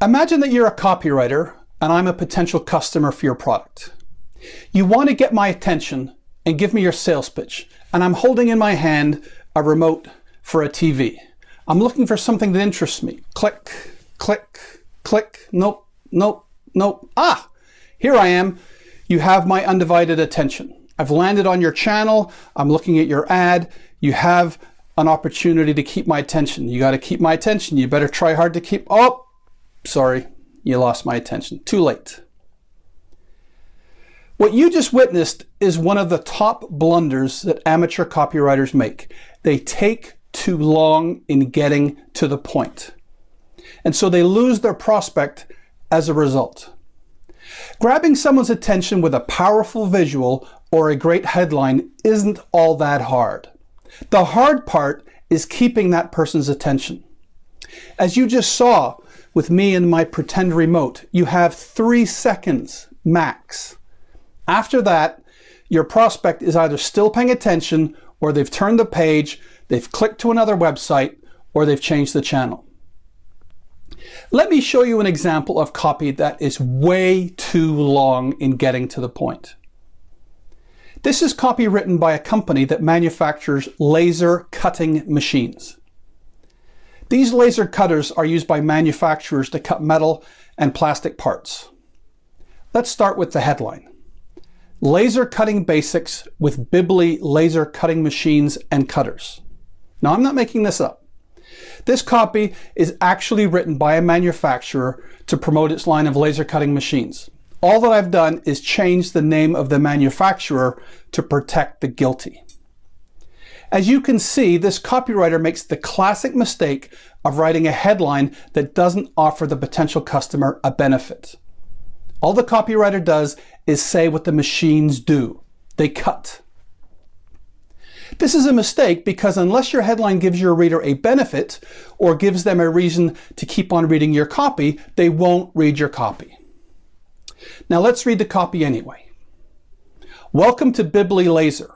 Imagine that you're a copywriter and I'm a potential customer for your product. You want to get my attention and give me your sales pitch, and I'm holding in my hand a remote for a TV. I'm looking for something that interests me. Click, click, click. Nope, nope, nope. Ah, here I am. You have my undivided attention. I've landed on your channel. I'm looking at your ad. You have an opportunity to keep my attention. You got to keep my attention. You better try hard to keep. Oh, sorry, you lost my attention. Too late. What you just witnessed is one of the top blunders that amateur copywriters make. They take too long in getting to the point. And so they lose their prospect as a result. Grabbing someone's attention with a powerful visual or a great headline isn't all that hard. The hard part is keeping that person's attention. As you just saw with me and my pretend remote, you have 3 seconds max. After that, your prospect is either still paying attention, or they've turned the page, they've clicked to another website, or they've changed the channel. Let me show you an example of copy that is way too long in getting to the point. This is copy written by a company that manufactures laser cutting machines. These laser cutters are used by manufacturers to cut metal and plastic parts. Let's start with the headline. Laser cutting basics with Bibley laser cutting machines and cutters. Now, I'm not making this up. This copy is actually written by a manufacturer to promote its line of laser cutting machines. All that I've done is change the name of the manufacturer to protect the guilty. As you can see, this copywriter makes the classic mistake of writing a headline that doesn't offer the potential customer a benefit. All the copywriter does is say what the machines do. They cut. This is a mistake because unless your headline gives your reader a benefit or gives them a reason to keep on reading your copy, they won't read your copy. Now let's read the copy anyway. Welcome to Bibley Laser.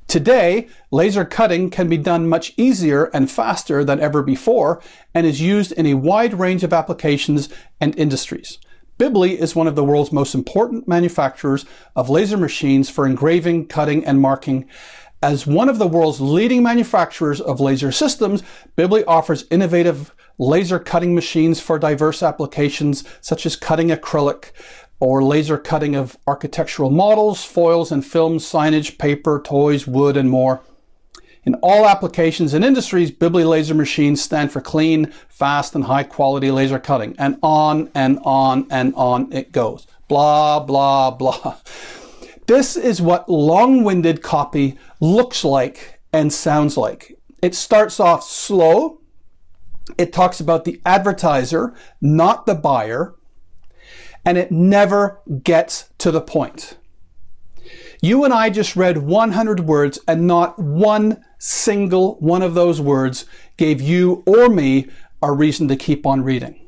Today, laser cutting can be done much easier and faster than ever before and is used in a wide range of applications and industries. Bibley is one of the world's most important manufacturers of laser machines for engraving, cutting, and marking. As one of the world's leading manufacturers of laser systems, Bibley offers innovative laser cutting machines for diverse applications such as cutting acrylic or laser cutting of architectural models, foils and films, signage, paper, toys, wood, and more. In all applications and industries, Bibley laser machines stand for clean, fast, and high-quality laser cutting. And on and on and on it goes. Blah, blah, blah. This is what long-winded copy looks like and sounds like. It starts off slow. It talks about the advertiser, not the buyer. And it never gets to the point. You and I just read 100 words, and not one single one of those words gave you or me a reason to keep on reading.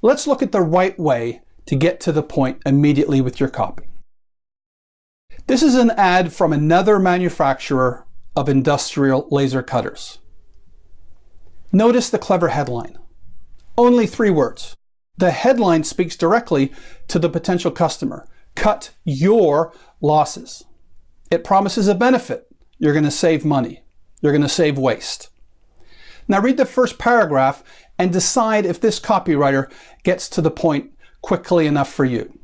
Let's look at the right way to get to the point immediately with your copy. This is an ad from another manufacturer of industrial laser cutters. Notice the clever headline. Only 3 words. The headline speaks directly to the potential customer. Cut your losses. It promises a benefit. You're going to save money. You're going to save waste. Now read the first paragraph and decide if this copywriter gets to the point quickly enough for you.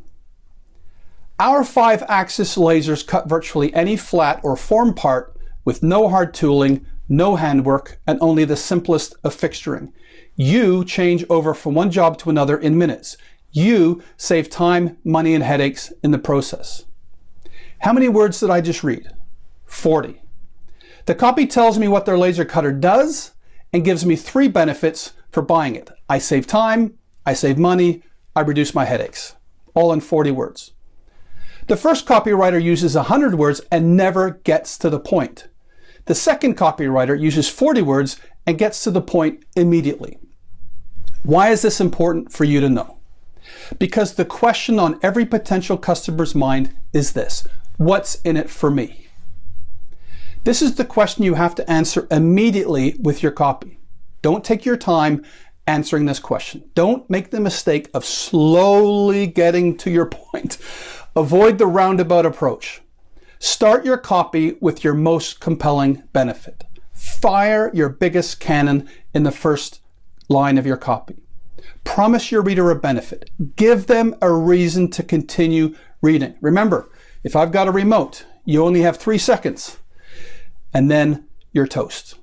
Our 5-axis lasers cut virtually any flat or form part with no hard tooling, no handwork, and only the simplest of fixturing. You change over from one job to another in minutes. You save time, money, and headaches in the process. How many words did I just read? 40. The copy tells me what their laser cutter does and gives me 3 benefits for buying it. I save time, I save money, I reduce my headaches. All in 40 words. The first copywriter uses 100 words and never gets to the point. The second copywriter uses 40 words and gets to the point immediately. Why is this important for you to know? Because the question on every potential customer's mind is this: what's in it for me? This is the question you have to answer immediately with your copy. Don't take your time, answering this question. Don't make the mistake of slowly getting to your point. Avoid the roundabout approach. Start your copy with your most compelling benefit. Fire your biggest cannon in the first line of your copy. Promise your reader a benefit. Give them a reason to continue reading. Remember, if I've got a remote, you only have 3 seconds, and then you're toast.